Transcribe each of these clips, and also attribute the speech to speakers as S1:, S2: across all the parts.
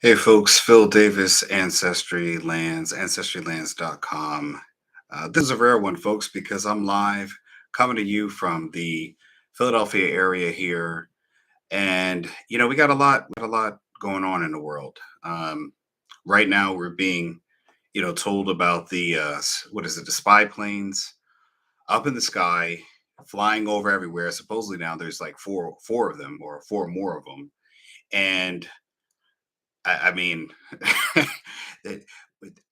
S1: Hey folks, Phil Davis, Ancestry Lands, ancestrylands.com. This is a rare one, folks, because I'm live coming to you from the Philadelphia area here. And we got a lot going on in the world. Right now we're being, told about what is it, the spy planes up in the sky, flying over everywhere. Supposedly now there's like four of them or four more of them. And I mean, that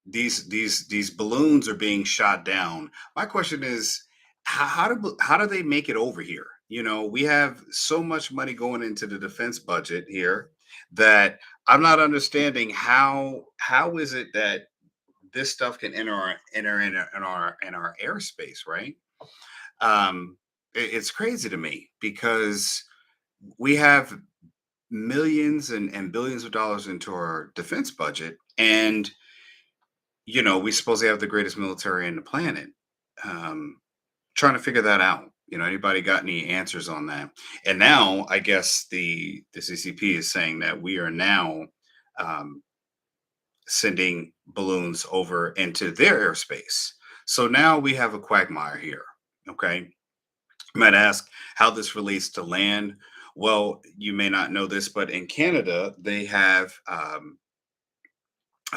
S1: these balloons are being shot down. My question is, how do they make it over here? We have so much money going into the defense budget here that I'm not understanding how is it that this stuff can enter in our airspace, right? It's crazy to me because we have millions and billions of dollars into our defense budget, and we supposedly have the greatest military in the planet. um Trying to figure that out. Anybody got any answers on that? And now I guess the CCP is saying that we are now um sending balloons over into their airspace. So now we have a quagmire here. Okay. You might ask how this relates to land. Well, you may not know this, but in Canada, they have, I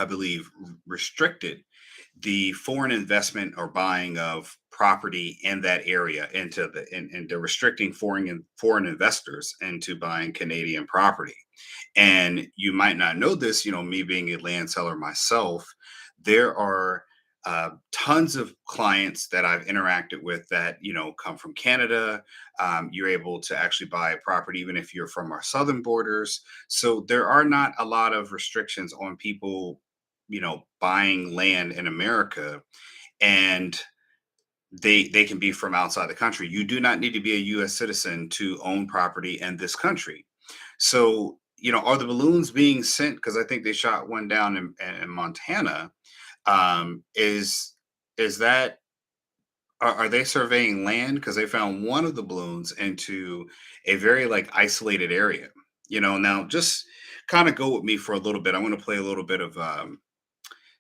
S1: believe, restricted the foreign investment or buying of property in that area and they're restricting foreign investors into buying Canadian property. And you might not know this, me being a land seller myself, there are tons of clients that I've interacted with that come from Canada. You're able to actually buy a property even if you're from our southern borders. So there are not a lot of restrictions on people buying land in America, and they can be from outside the country. You do not need to be a US citizen to own property in this country. So, are the balloons being sent, because I think they shot one down in Montana? Is that, are they surveying land because they found one of the balloons into a very like isolated area? Now just kind of go with me for a little bit. I want to play a little bit of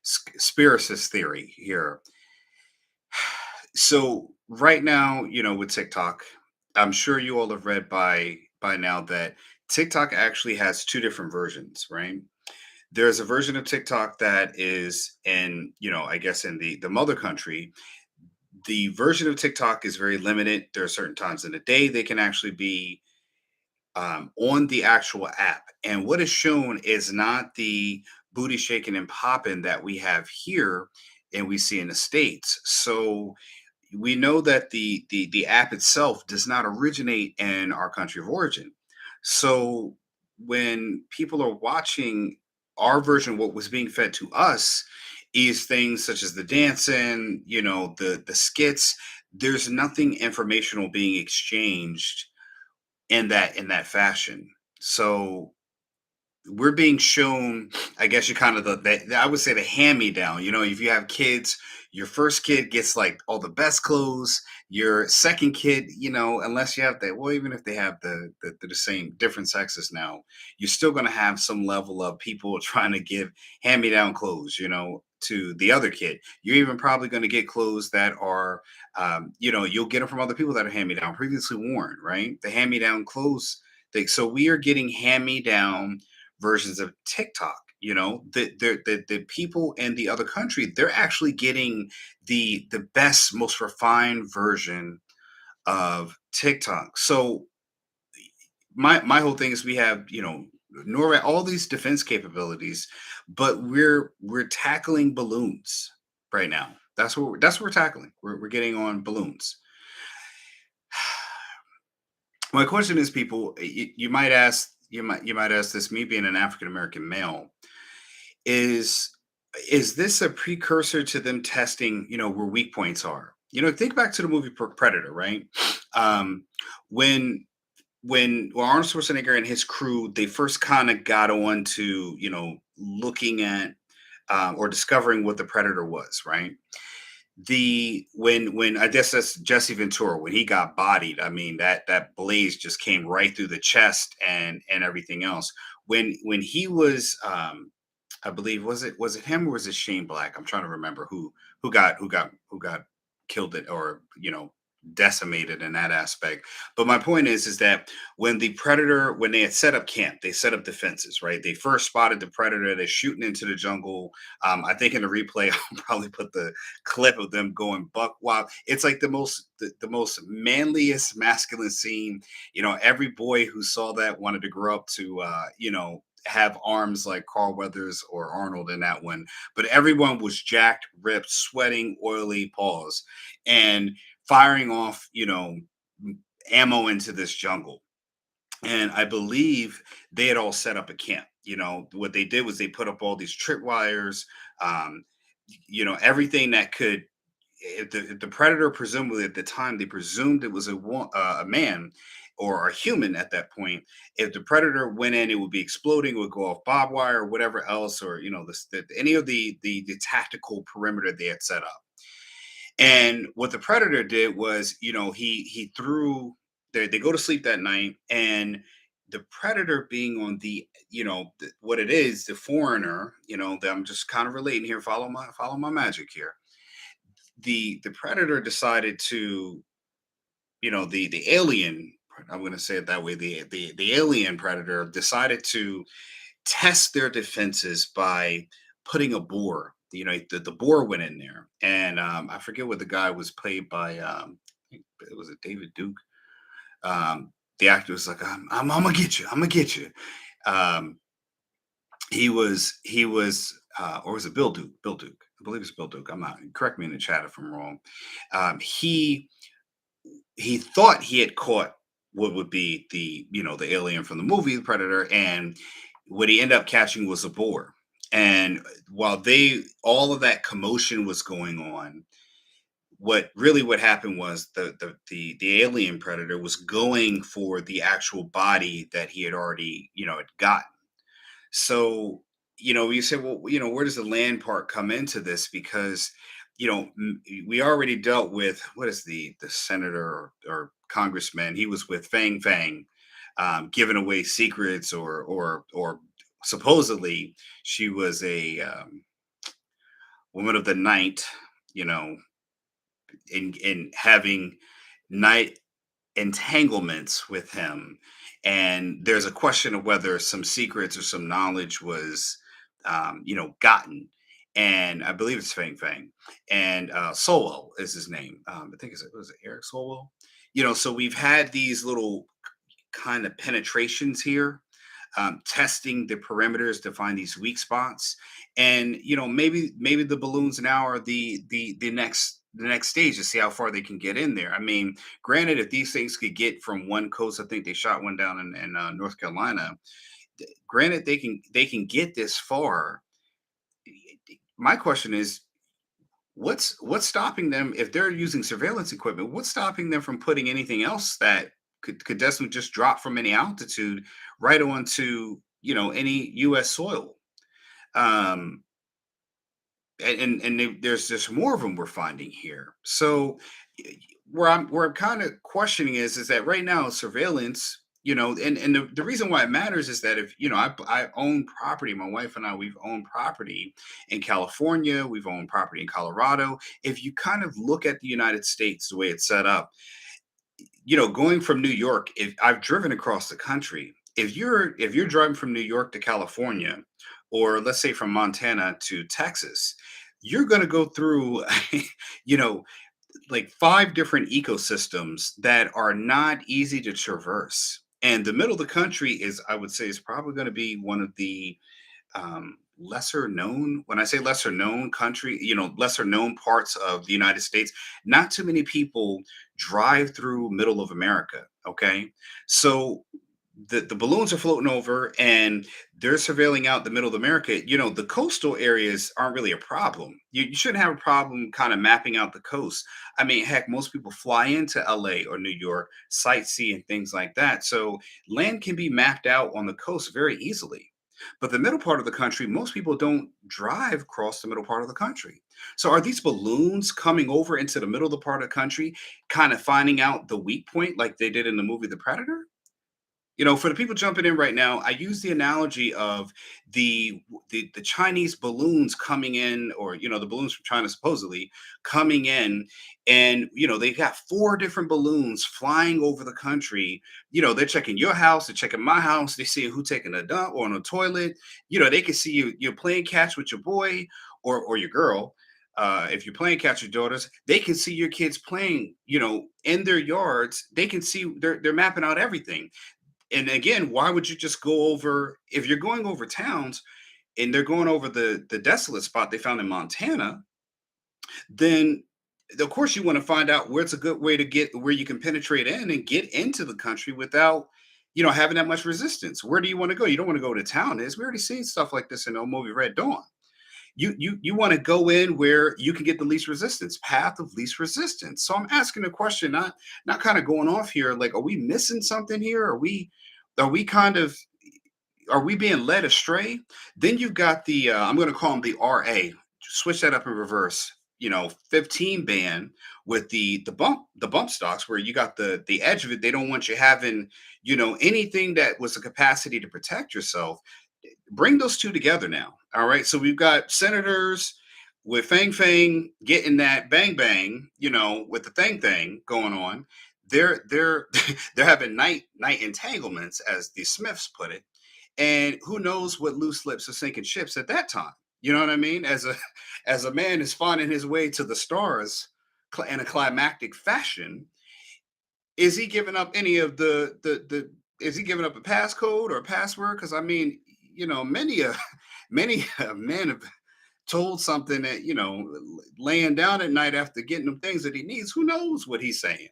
S1: conspiracist theory here. So right now, with TikTok, I'm sure you all have read by now that TikTok actually has two different versions, right? There's a version of TikTok that is in, I guess in the mother country. The version of TikTok is very limited. There are certain times in the day they can actually be on the actual app. And what is shown is not the booty shaking and popping that we have here and we see in the States. So we know that the app itself does not originate in our country of origin. So when people are watching our version, what was being fed to us is things such as the dancing, the skits. There's nothing informational being exchanged in that fashion. So we're being shown, I guess you kind of I would say the hand me down. If you have kids, your first kid gets like all the best clothes. Your second kid, unless you have that, well, even if they have the same different sexes now, you're still going to have some level of people trying to give hand me down clothes, to the other kid. You're even probably going to get clothes that are, you'll get them from other people that are hand me down, previously worn, right? The hand me down clothes thing. So we are getting hand me down versions of TikTok. The people in the other country, they're actually getting the best, most refined version of TikTok. So my whole thing is we have, Norway, all these defense capabilities, but we're tackling balloons right now. That's what we're tackling. We're getting on balloons. My question is, people, you might ask this, me being an African American male, is is this a precursor to them testing, where weak points are? Think back to the movie Predator, right? Um, when when Arnold Schwarzenegger and his crew, they first kind of got on to, looking at or discovering what the Predator was, right? The when I guess that's Jesse Ventura when he got bodied. I mean that blaze just came right through the chest and everything else. When he was I believe was it him or was it Shane Black? I'm trying to remember who got killed it or decimated in that aspect. But my point is that when the predator when they had set up camp, they set up defenses, right? They first spotted the predator. They're shooting into the jungle. I think in the replay, I'll probably put the clip of them going buck wild. It's like the most manliest masculine scene. Every boy who saw that wanted to grow up to have arms like Carl Weathers or Arnold in that one. But everyone was jacked, ripped, sweating, oily paws, and firing off, ammo into this jungle. And I believe they had all set up a camp. What they did was they put up all these tripwires, um, everything that could. If the predator, presumably at the time, they presumed it was a man or a human at that point. If the predator went in, it would be exploding, it would go off barbed wire or whatever else, or any of the tactical perimeter they had set up. And what the predator did was, he threw. They go to sleep that night, and the predator being on what it is, the foreigner, that I'm just kind of relating here. Follow my magic here. The predator decided to, the alien. I'm going to say it that way. The alien predator decided to test their defenses by putting a boar. The boar went in there, and I forget what the guy was played by. It was David Duke. The actor was like, I'm gonna get you. I'm gonna get you." Um, or was it Bill Duke? Bill Duke. I believe it's Bill Duke. I'm not. Correct me in the chat if I'm wrong. He thought he had caught what would be the alien from the movie, the Predator, and what he ended up catching was a boar. And while they all of that commotion was going on, what happened was the alien predator was going for the actual body that he had already had gotten. So, you say, well, where does the land part come into this? Because, we already dealt with what is the senator or congressman? He was with Fang Fang, giving away secrets, or supposedly she was a woman of the night, you know, in having night entanglements with him. And there's a question of whether some secrets or some knowledge was gotten. And I believe it's Fang Fang. And Solo is his name. I think it was Eric Solo. So we've had these little kind of penetrations here, testing the perimeters to find these weak spots. And maybe the balloons now are the next stage to see how far they can get in there. I mean, granted, if these things could get from one coast, I think they shot one down in North Carolina. Granted, they can get this far. My question is, what's stopping them if they're using surveillance equipment? What's stopping them from putting anything else that could definitely just drop from any altitude right onto any U.S. soil? Um, there's just more of them we're finding here. So where I'm kind of questioning is that right now surveillance, and the reason why it matters is that if I own property, my wife and I, we've owned property in California, we've owned property in Colorado. If you kind of look at the United States the way it's set up, going from New York, if I've driven across the country, if you're driving from New York to California, or let's say from Montana to Texas, you're going to go through, you know, like five different ecosystems that are not easy to traverse. And the middle of the country is, I would say, is probably going to be one of the lesser known. When I say lesser known country, lesser known parts of the United States, not too many people drive through middle of America. Okay. So the balloons are floating over and they're surveilling out the middle of America. The coastal areas aren't really a problem. You shouldn't have a problem kind of mapping out the coast. I mean, heck, most people fly into LA or New York, sightsee and things like that. So land can be mapped out on the coast very easily. But the middle part of the country, most people don't drive across the middle part of the country. So are these balloons coming over into the middle of the part of the country, kind of finding out the weak point like they did in the movie The Predator? For the people jumping in right now, I use the analogy of the Chinese balloons coming in, or the balloons from China supposedly coming in, and they got four different balloons flying over the country. They're checking your house, they're checking my house, they see who taking a dump or on a toilet. They can see you're playing catch with your boy or your girl. If you're playing catch with daughters, they can see your kids playing, in their yards. They can see they're mapping out everything. And again, why would you just go over if you're going over towns and they're going over the desolate spot they found in Montana, then of course you want to find out where it's a good way to get where you can penetrate in and get into the country without having that much resistance. Where do you want to go? You don't want to go to town. Is we already seen stuff like this in the movie Red Dawn. You want to go in where you can get the least resistance, path of least resistance. So I'm asking a question, not kind of going off here. Like, are we missing something here? Are we kind of are we being led astray? Then you've got the I'm going to call them the RA. Switch that up in reverse. 15 band with the bump stocks where you got the edge of it. They don't want you having anything that was a capacity to protect yourself. Bring those two together now. All right. So we've got senators with Fang Fang getting that bang bang, with the thing going on. They're they're having night entanglements, as the Smiths put it. And who knows what loose lips are sinking ships at that time. You know what I mean? As a man is finding his way to the stars in a climactic fashion, is he giving up any of the is he giving up a passcode or a password? Because I mean, many many men have told something that laying down at night after getting them things that he needs. Who knows what he's saying?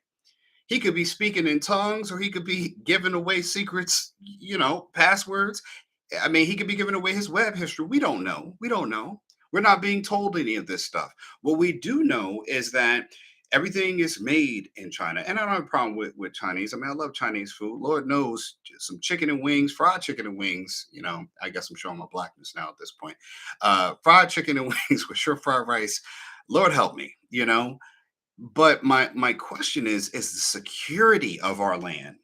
S1: He could be speaking in tongues, or he could be giving away secrets, passwords. I mean, he could be giving away his web history. We don't know. We don't know. We're not being told any of this stuff. What we do know is that everything is made in China. And I don't have a problem with Chinese. I mean, I love Chinese food. Lord knows, some chicken and wings, fried chicken and wings. I guess I'm showing my blackness now at this point. Fried chicken and wings with sure fried rice. Lord help me, But my question is the security of our land,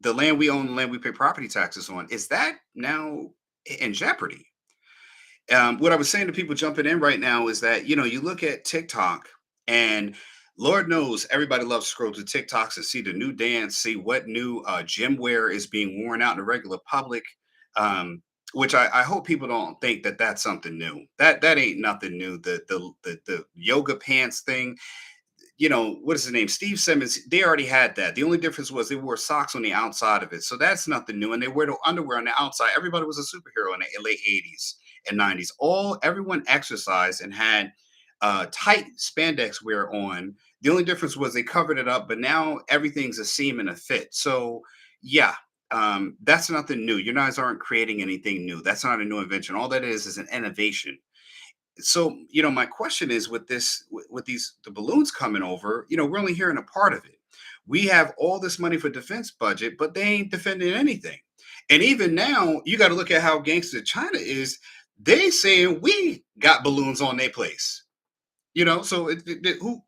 S1: the land we own, the land we pay property taxes on, is that now in jeopardy? What I was saying to people jumping in right now is that you look at TikTok, and Lord knows everybody loves to scroll to TikToks and see the new dance, see what new gym wear is being worn out in the regular public. Which I hope people don't think that that's something new. That ain't nothing new. The yoga pants thing, what is his name? Steve Simmons, they already had that. The only difference was they wore socks on the outside of it. So that's nothing new. And they wear the underwear on the outside. Everybody was a superhero in the late 80s and 90s. Everyone exercised and had tight spandex wear on. The only difference was they covered it up, but now everything's a seam and a fit. So yeah, that's nothing new. You guys aren't creating anything new. That's not a new invention. All that is an innovation. So my question is, with this with these the balloons coming over, we're only hearing a part of it. We have all this money for defense budget, but they ain't defending anything. And even now, you got to look at how gangster China is. They saying we got balloons on their place. So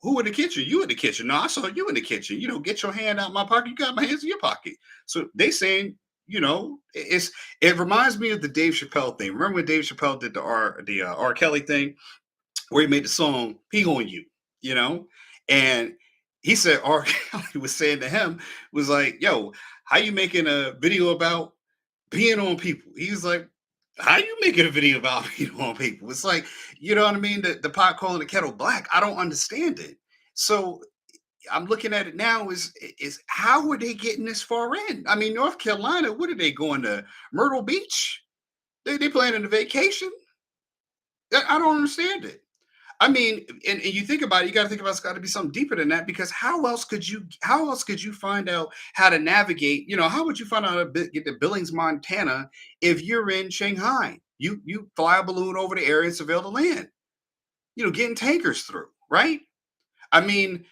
S1: who in the kitchen? You in the kitchen? No, I saw you in the kitchen. Get your hand out my pocket. You got my hands in your pocket. So they saying, it reminds me of the Dave Chappelle thing. Remember when Dave Chappelle did the R. Kelly thing, where he made the song "He on You," you know, and he said R. Kelly was saying to him was like, "Yo, how you making a video about peeing on people?" He's like, "How you making a video about peeing on people?" It's like, you know what I mean? The pot calling the kettle black. I don't understand it. So I'm looking at it now is how are they getting this far in? I mean, North Carolina, what are they going to Myrtle Beach? They planning a vacation? I don't understand it. I mean, and you think about it, you got to think about it's got to be something deeper than that, because how else could you find out how to navigate? How would you find out how to get to Billings, Montana, if you're in Shanghai? You fly a balloon over the area and surveil the land. Getting tankers through, right? I mean,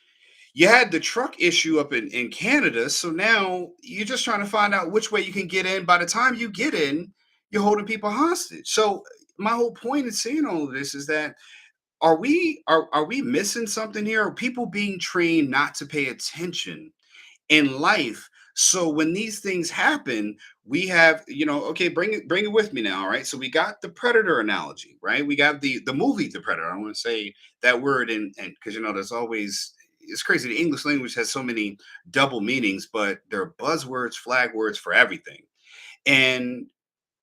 S1: you had the truck issue up in Canada. So now you're just trying to find out which way you can get in. By the time you get in, You're holding people hostage. So my whole point in saying all of this is that are we missing something here? Are people being trained not to pay attention in life? So when these things happen, we have, okay, bring it with me now. All right. So we got the predator analogy, right? We got the movie The Predator. I want to say that word, and because there's always, it's crazy. The English language has so many double meanings, but there are buzzwords, flag words for everything. And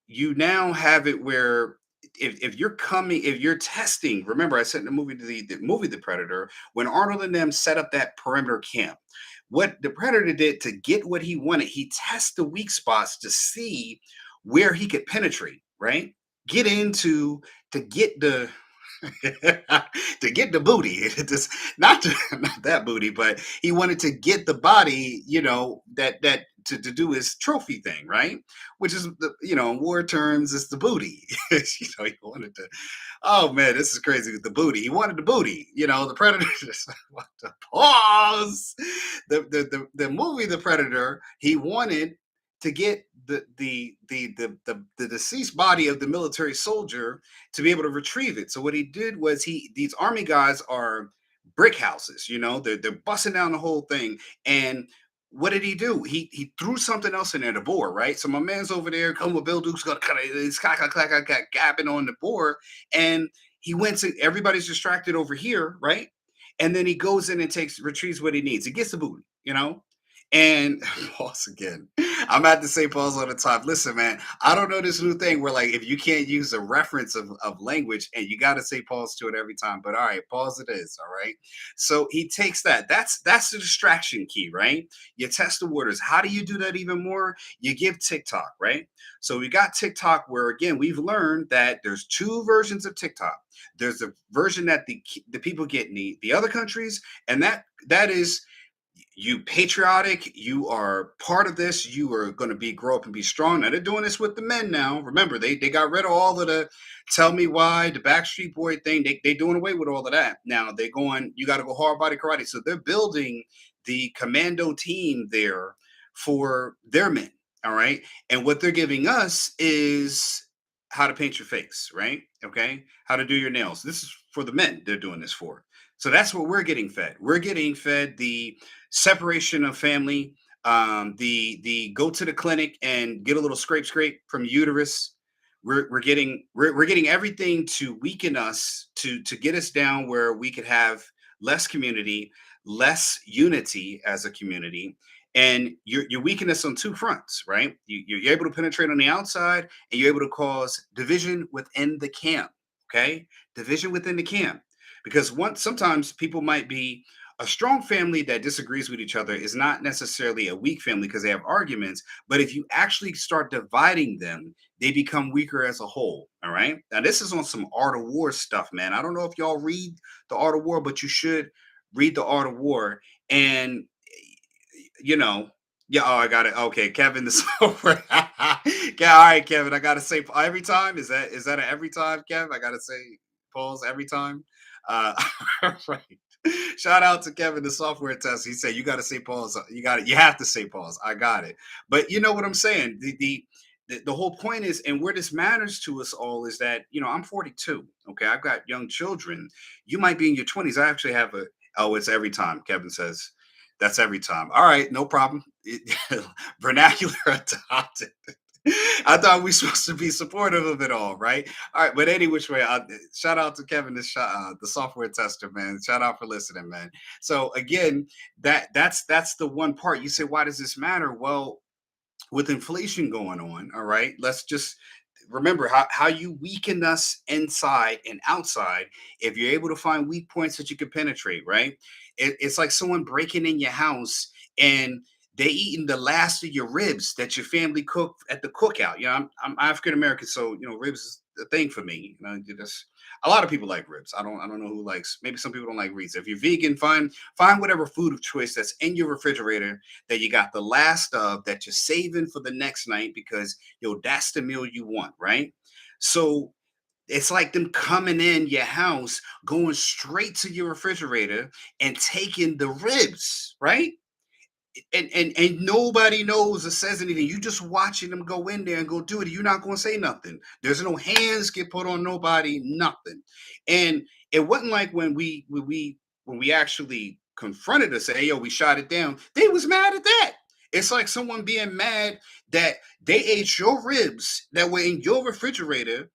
S1: you now have it where if you're testing, remember I said in the movie The Predator, when Arnold and them set up that perimeter camp, what the Predator did to get what he wanted, he tested the weak spots to see where he could penetrate, right? Get into to get the to get the booty. Just not that booty, but he wanted to get the body, to do his trophy thing, right? Which is in war terms, it's the booty. He wanted to. Oh man, this is crazy with the booty. He wanted the booty. The Predator just what the pause. The movie The Predator. He wanted to get the deceased body of the military soldier to be able to retrieve it. So what he did was these army guys are brick houses, they're busting down the whole thing. And what did he do? He threw something else in there, the board, right? So my man's over there, come with Bill Duke's gonna kind of he's gapping on the board, and he went to everybody's distracted over here, right? And then he goes in and retrieves what he needs. He gets the booty. And pause again. I'm at the say pause all the time. Listen, man, I don't know this new thing where like if you can't use a reference of language and you got to say pause to it every time. But all right, pause it is. All right. So he takes that. That's the distraction key, right? You test the waters. How do you do that even more? You give TikTok, right? So we got TikTok where again we've learned that there's two versions of TikTok. There's the version that the people get in the other countries, and that is you patriotic, you are part of this, you are going to be grow up and be strong. Now they're doing this with the men now. Remember, they got rid of all of the tell me why, the Backstreet Boy thing. They doing away with all of that. Now they going, you got to go hard body karate. So they're building the commando team there for their men. All right. And what they're giving us is how to paint your face, right? Okay. How to do your nails. This is for the men they're doing this for. So that's what we're getting fed. We're getting fed the separation of family, the go to the clinic and get a little scrape from uterus. We're getting everything to weaken us to get us down where we could have less community, less unity as a community. And you're weakening us on two fronts, right? You're able to penetrate on the outside, and you're able to cause division within the camp. Okay, division within the camp, because sometimes people might be a strong family that disagrees with each other is not necessarily a weak family because they have arguments. But if you actually start dividing them, they become weaker as a whole. All right. Now, this is on some Art of War stuff, man. I don't know if y'all read the Art of War, but you should read the Art of War. And, you know, yeah, oh, I got it. Okay, Kevin, the software. Yeah, all right, Kevin. I gotta say every time. Is that an every time, Kev? I gotta say pause every time. Right. Shout out to Kevin, the software test. He said you got to say pause. You got it. You have to say pause. I got it. But you know what I'm saying. The whole point is, and where this matters to us all is that I'm 42. Okay, I've got young children. You might be in your 20s. I actually have a. Oh, it's every time. Kevin says that's every time. All right, no problem. Vernacular adopted. I thought we supposed to be supportive of it all, right? All right, but any which way, shout out to Kevin, the software tester, man. Shout out for listening, man. So again, that's the one part. You say, why does this matter? Well, with inflation going on, all right, let's just remember how you weaken us inside and outside. If you're able to find weak points that you can penetrate, right? It's like someone breaking in your house and they eating the last of your ribs that your family cooked at the cookout. I'm African American, so ribs is a thing for me. Just a lot of people like ribs. I don't know who likes. Maybe some people don't like ribs. If you're vegan, find whatever food of choice that's in your refrigerator that you got the last of that you're saving for the next night because that's the meal you want, right? So it's like them coming in your house, going straight to your refrigerator and taking the ribs, right? and nobody knows or says anything. You just watching them go in there and go do it. You're not going to say nothing. There's no hands get put on nobody, nothing. And it wasn't like when we actually confronted us, say, hey, yo, we shot it down. They was mad at that. It's like someone being mad that they ate your ribs that were in your refrigerator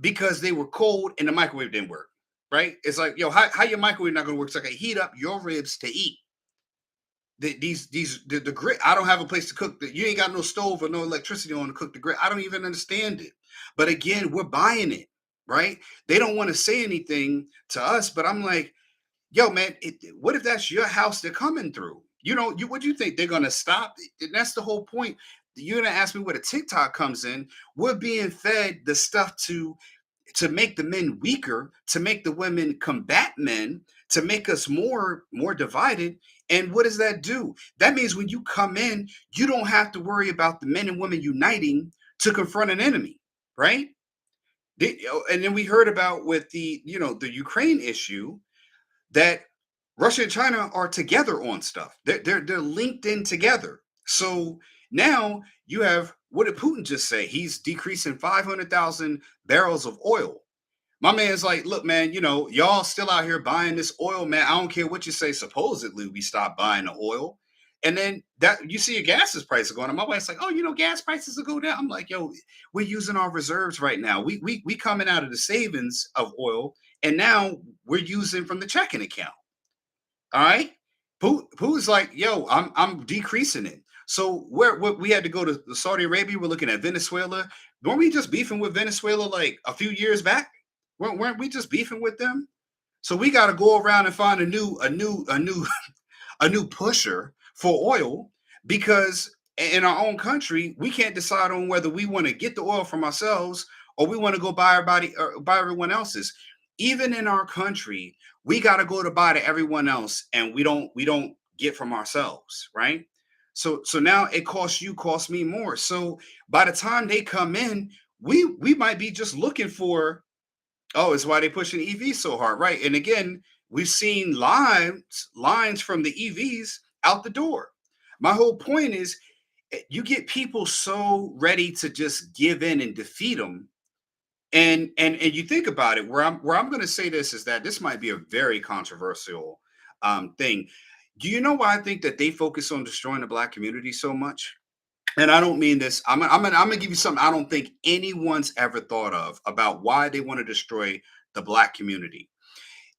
S1: because they were cold and the microwave didn't work. Right? It's like, yo, how your microwave not gonna work? It's like I heat up your ribs to eat the grit. I don't have a place to cook. You ain't got no stove or no electricity on to cook the grit. I don't even understand it. But again, we're buying it, right? They don't want to say anything to us, but I'm like, yo, man, what if that's your house they're coming through? What do you think they're gonna stop? And that's the whole point. You're gonna ask me where the TikTok comes in. We're being fed the stuff to make the men weaker, to make the women combat men, to make us more divided. And what does that do? That means when you come in, you don't have to worry about the men and women uniting to confront an enemy, right? And then we heard about with the Ukraine issue that Russia and China are together on stuff. They're linked in together. So now you have, what did Putin just say? He's decreasing 500,000 barrels of oil. My man's like, look, man, y'all still out here buying this oil, man. I don't care what you say. Supposedly, we stopped buying the oil. And then that you see your gas's price going up. My wife's like, oh, gas prices will go down. I'm like, yo, we're using our reserves right now. We coming out of the savings of oil, and now we're using from the checking account. All right. Who's like, yo, I'm decreasing it. So we had to go to Saudi Arabia. We're looking at Venezuela. Weren't we just beefing with Venezuela like a few years back? Weren't we just beefing with them? So we got to go around and find a new pusher for oil because in our own country we can't decide on whether we want to get the oil from ourselves or we want to go buy everybody or buy everyone else's. Even in our country, we got to go to buy to everyone else, and we don't get from ourselves, right? So now it costs me more. So by the time they come in, we might be just looking for. Oh, it's why they pushing EV so hard, right? And again, we've seen lines from the EVs out the door. My whole point is, you get people so ready to just give in and defeat them. And you think about it, where I'm going to say this is that this might be a very controversial thing. Do you know why I think that they focus on destroying the black community so much? And I don't mean this. I'm gonna give you something I don't think anyone's ever thought of about why they want to destroy the black community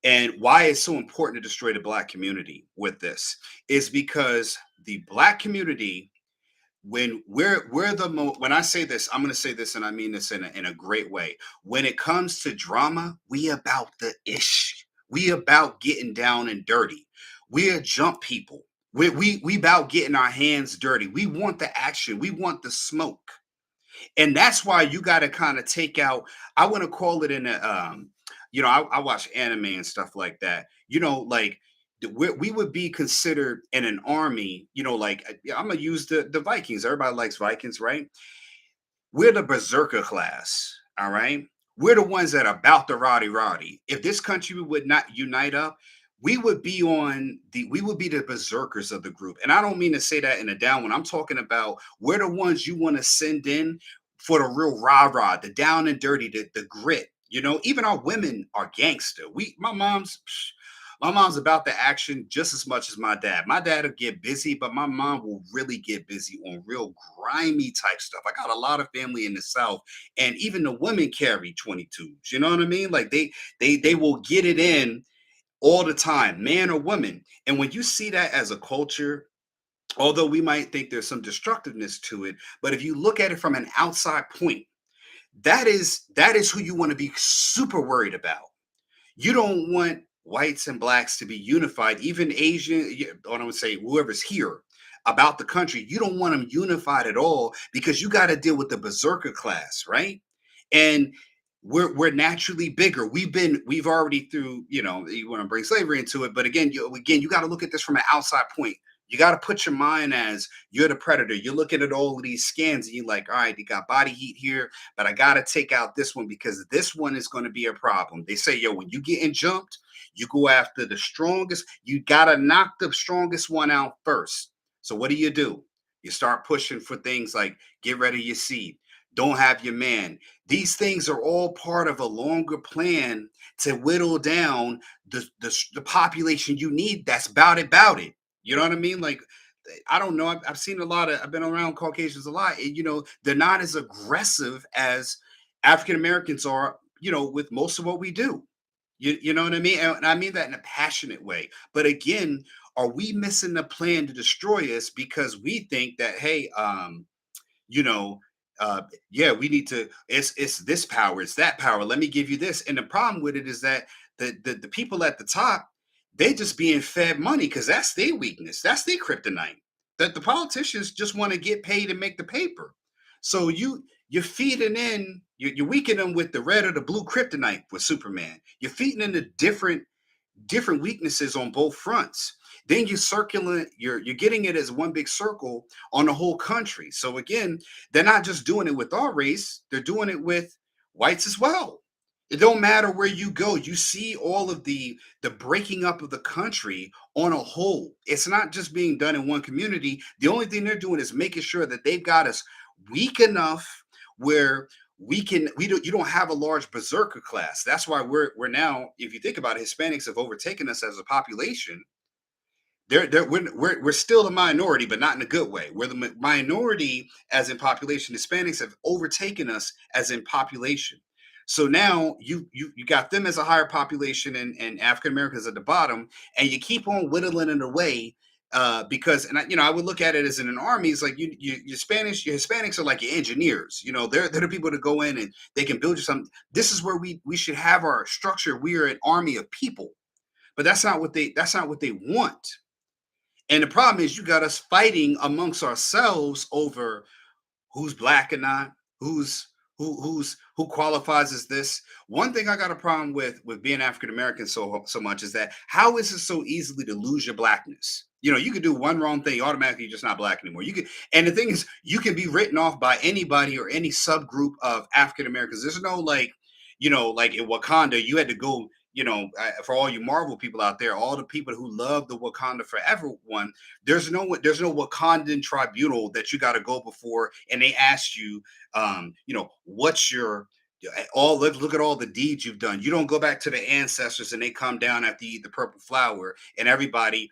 S1: and why it's so important to destroy the black community with this is because the black community, when I say this, I'm going to say this and I mean this in a great way. When it comes to drama, we about the ish. We about getting down and dirty. We're jump people. We about getting our hands dirty. We want the action. We want the smoke. And that's why you got to kind of take out, I want to call it in a I watch anime and stuff like that, like we would be considered in an army, like I'm gonna use the Vikings. Everybody likes Vikings, right? We're the berserker class. All right, we're the ones that are about the roddy. If this country would not unite up, we would be the berserkers of the group. And I don't mean to say that in a down one. I'm talking about we're the ones you want to send in for the real rah-rah, the down and dirty, the grit. Even our women are gangster. My mom's about the action just as much as my dad. My dad will get busy, but my mom will really get busy on real grimy type stuff. I got a lot of family in the South, and even the women carry 22s. You know what I mean? Like they will get it in all the time, man or woman. And when you see that as a culture, although we might think there's some destructiveness to it, but if you look at it from an outside point, that is who you want to be super worried about. You don't want whites and blacks to be unified, even Asian, or I would say whoever's here about the country. You don't want them unified at all because you got to deal with the berserker class, right? And we're naturally bigger. We've already through, you want to bring slavery into it, but again, you got to look at this from an outside point. You got to put your mind as you're the predator. You're looking at all of these scans and you're like, all right, you got body heat here, but I got to take out this one because this one is going to be a problem. They say, yo, when you getting jumped, you go after the strongest. You got to knock the strongest one out first. So what do? You start pushing for things like get rid of your seed, don't have your man. These things are all part of a longer plan to whittle down the population you need that's about it. You know what I mean? Like I don't know. I've seen a lot of. I've been around Caucasians a lot. And, they're not as aggressive as African Americans are. With most of what we do. You know what I mean? And I mean that in a passionate way. But again, are we missing the plan to destroy us because we think that hey, you know, yeah, we need to. It's this power, it's that power. Let me give you this. And the problem with it is that the people at the top, they just being fed money because that's their weakness. That's their kryptonite. That the politicians just want to get paid and make the paper. So you're feeding in, you're weakening them with the red or the blue kryptonite with Superman. You're feeding in the different weaknesses on both fronts. Then you're getting it as one big circle on the whole country. So again, they're not just doing it with our race, they're doing it with whites as well. It don't matter where you go, you see all of the breaking up of the country on a whole. It's not just being done in one community. The only thing they're doing is making sure that they've got us weak enough where we don't have a large berserker class. That's why we're now, if you think about it, Hispanics have overtaken us as a population. We're still a minority, but not in a good way. We're the minority as in population. Hispanics have overtaken us as in population. So now you got them as a higher population and African Americans at the bottom, and you keep on whittling it away because I would look at it as in an army. It's like your Hispanics are like your engineers. They're the people to go in and they can build you something. This is where we should have our structure. We are an army of people, but that's not what they want. And the problem is you got us fighting amongst ourselves over who's black or not, who qualifies as this. One thing I got a problem with being African American so much is that how is it so easily to lose your blackness? You could do one wrong thing, automatically you're just not black anymore. And the thing is, you can be written off by anybody or any subgroup of African Americans. There's no like in Wakanda, you had to go. For all you Marvel people out there, all the people who love the Wakanda Forever one, there's no Wakandan tribunal that you got to go before, and they ask you, what's your all let's look at all the deeds you've done. You don't go back to the ancestors and they come down after you eat the purple flower and everybody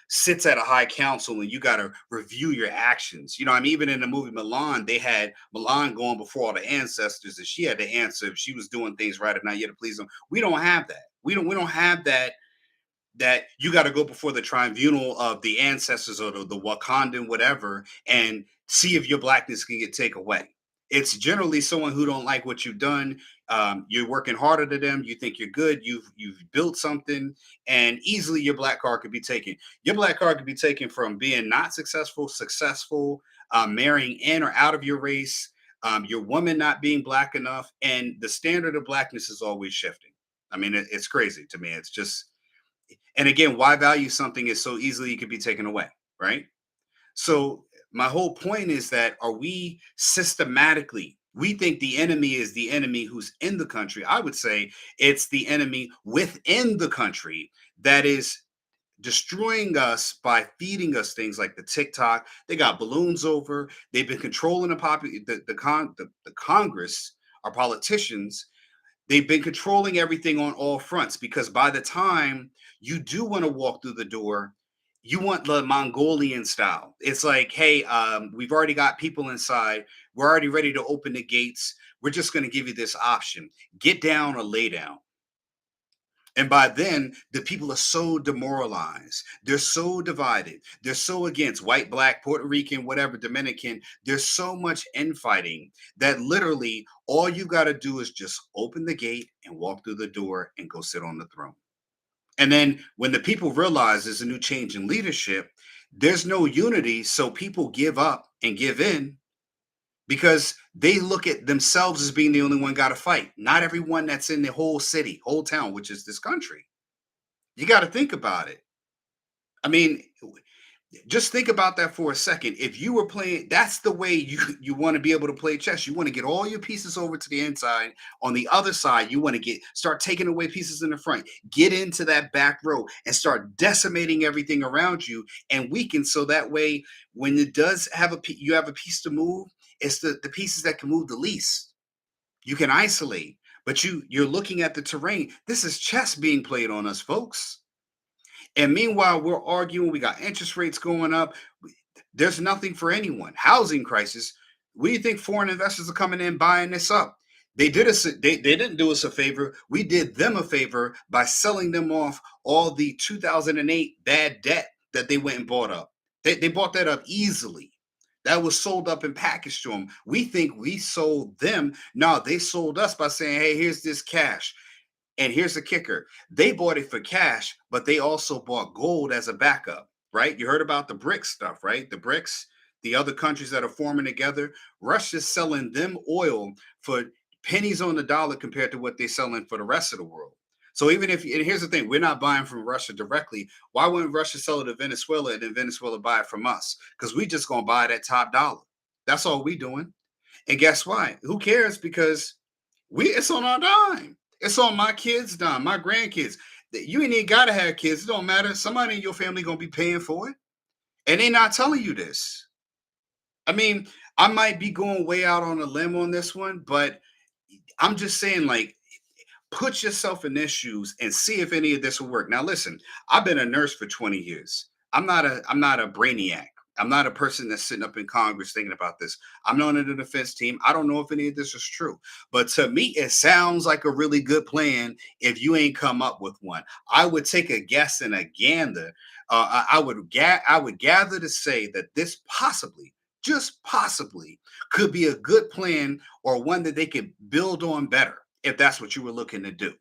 S1: sits at a high council and you got to review your actions. I mean, even in the movie Milan, they had Milan going before all the ancestors and she had to answer if she was doing things right or not. You had to please them. We don't have that. We don't have that you got to go before the tribunal of the ancestors or the Wakandan whatever and see if your blackness can get taken away. It's generally someone who don't like what you've done. You're working harder than them. You think you're good. You've built something, and easily your black card could be taken. Your black card could be taken from being not successful, successful, marrying in or out of your race, your woman not being black enough, and the standard of blackness is always shifting. I mean, it's crazy to me. It's just and again, why value something is so easily it could be taken away, right? So my whole point is that are we systematically we think the enemy is the enemy who's in the country. I would say it's the enemy within the country that is destroying us by feeding us things like the TikTok. They got balloons over. They've been controlling the Congress, our politicians, they've been controlling everything on all fronts because by the time you do want to walk through the door, you want the Mongolian style. It's like, hey, we've already got people inside. We're already ready to open the gates. We're just going to give you this option: get down or lay down. And by then, the people are so demoralized. They're so divided. They're so against white, black, Puerto Rican, whatever, Dominican. There's so much infighting that literally all you got to do is just open the gate and walk through the door and go sit on the throne. And then when the people realize there's a new change in leadership, there's no unity. So people give up and give in because they look at themselves as being the only one got to fight. Not everyone that's in the whole city, whole town, which is this country. You got to think about it. I mean, Just think about that for a second. If you were playing, that's the way you want to be able to play chess. You want to get all your pieces over to the inside. On the other side, you want to get start taking away pieces in the front. Get into that back row and start decimating everything around you and weaken. So that way, when it does have you have a piece to move. It's the pieces that can move the least. You can isolate, but you're looking at the terrain. This is chess being played on us, folks. And meanwhile, we're arguing. We got interest rates going up. There's nothing for anyone. Housing crisis. We think foreign investors are coming in buying this up. They didn't do us a favor. We did them a favor by selling them off all the 2008 bad debt that they went and bought up. They bought that up easily. That was sold up and packaged to them. We think we sold them. No, they sold us by saying, hey, here's this cash. And here's the kicker. They bought it for cash, but they also bought gold as a backup, right? You heard about the BRICS stuff, right? The BRICS, the other countries that are forming together, Russia's selling them oil for pennies on the dollar compared to what they're selling for the rest of the world. So even if, and here's the thing, we're not buying from Russia directly. Why wouldn't Russia sell it to Venezuela and then Venezuela buy it from us? Because we just gonna buy that top dollar. That's all we doing. And guess why? Who cares? Because it's on our dime. It's on my kids' dime, my grandkids. You ain't even gotta have kids. It don't matter. Somebody in your family gonna be paying for it, and they not telling you this. I mean, I might be going way out on a limb on this one, but I'm just saying, like, put yourself in their shoes and see if any of this will work. Now, listen, I've been a nurse for 20 years. I'm not a brainiac. I'm not a person that's sitting up in Congress thinking about this. I'm not on the defense team. I don't know if any of this is true. But to me, it sounds like a really good plan if you ain't come up with one. I would take a guess and a gander. I would gather to say that this possibly, just possibly, could be a good plan or one that they could build on better if that's what you were looking to do.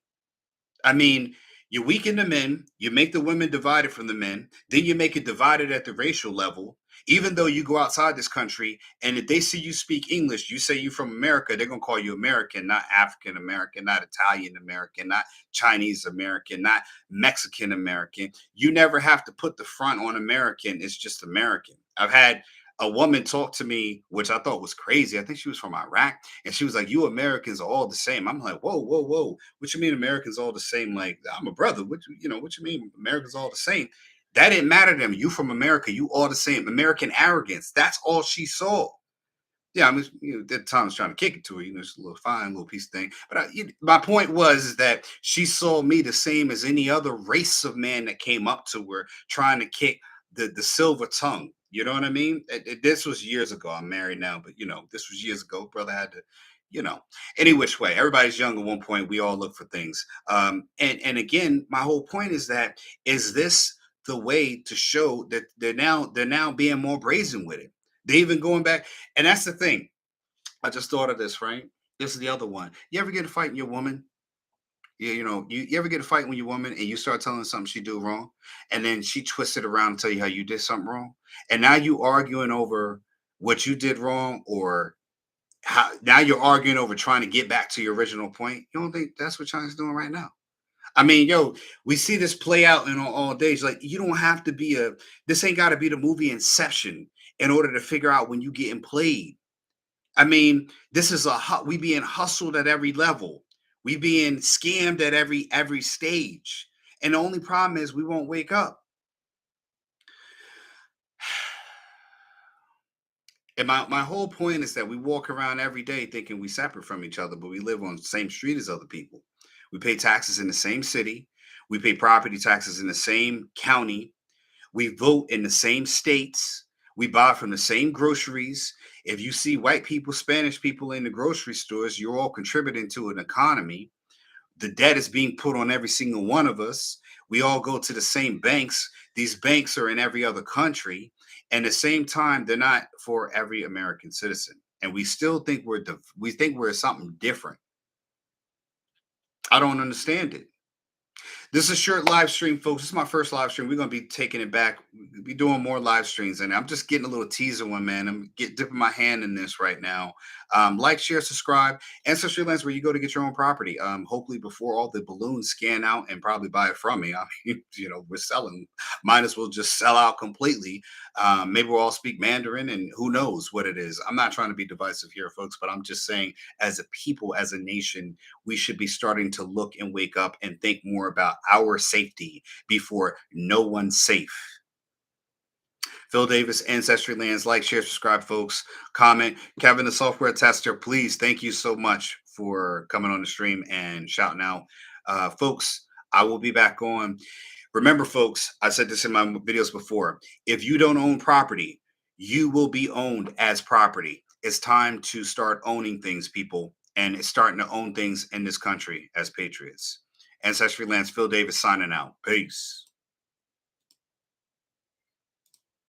S1: I mean, you weaken the men, you make the women divided from the men, then you make it divided at the racial level. Even though you go outside this country and if they see you speak English, you say you're from America, they're going to call you American, not African American, not Italian American, not Chinese American, not Mexican American. You never have to put the front on American. It's just American. I've had a woman talk to me, which I thought was crazy. I think she was from Iraq. And she was like, you Americans are all the same. I'm like, whoa, whoa, whoa. What you mean Americans all the same? Like, I'm a brother. What you mean Americans all the same? That didn't matter to them. You from America, you all the same. American arrogance. That's all she saw. Yeah, I mean, at the time I was trying to kick it to her, it's a little fine, little piece of thing. But my point was is that she saw me the same as any other race of man that came up to her trying to kick the silver tongue. You know what I mean? This was years ago. I'm married now, but this was years ago. Brother had to, you know, any which way. Everybody's young at one point. We all look for things. And again, my whole point is that is this the way to show that they're now being more brazen with it? They even going back, and that's the thing. I just thought of this, right? This is the other one. You ever get a fight in your woman? You ever get a fight when your woman and you start telling her something she do wrong, and then she twists it around and tell you how you did something wrong, and now you arguing over what you did wrong, or how now you're arguing over trying to get back to your original point. You don't think that's what China's doing right now? I mean, yo, we see this play out in all days. Like, you don't have to be a. This ain't got to be the movie Inception in order to figure out when you getting played. I mean, this is we being hustled at every level. We being scammed at every stage. And the only problem is we won't wake up. And my whole point is that we walk around every day thinking we separate from each other, but we live on the same street as other people. We pay taxes in the same city. We pay property taxes in the same county. We vote in the same states. We buy from the same groceries. If you see white people, Spanish people in the grocery stores, you're all contributing to an economy. The debt is being put on every single one of us. We all go to the same banks. These banks are in every other country. And at the same time, they're not for every American citizen. And we still think we're something different. I don't understand it. This is a short live stream, folks. This is my first live stream. We're gonna be taking it back. We'll be doing more live streams, and I'm just getting a little teaser one, man. I'm dipping my hand in this right now. Like, share, subscribe. Ancestry Lands, where you go to get your own property. Hopefully, before all the balloons scan out and probably buy it from me. I mean, we're selling. Might as well just sell out completely. Maybe we'll all speak Mandarin, and who knows what it is. I'm not trying to be divisive here, folks, but I'm just saying, as a people, as a nation, we should be starting to look and wake up and think more about our safety before no one's safe. Phil Davis, Ancestry Lands. Like, share, subscribe, folks. Comment. Kevin, the software tester, please. Thank you so much for coming on the stream and shouting out. Folks, I will be back on. Remember, folks, I said this in my videos before. If you don't own property, you will be owned as property. It's time to start owning things, people, and it's starting to own things in this country as patriots. Ancestry Lands, Phil Davis signing out. Peace.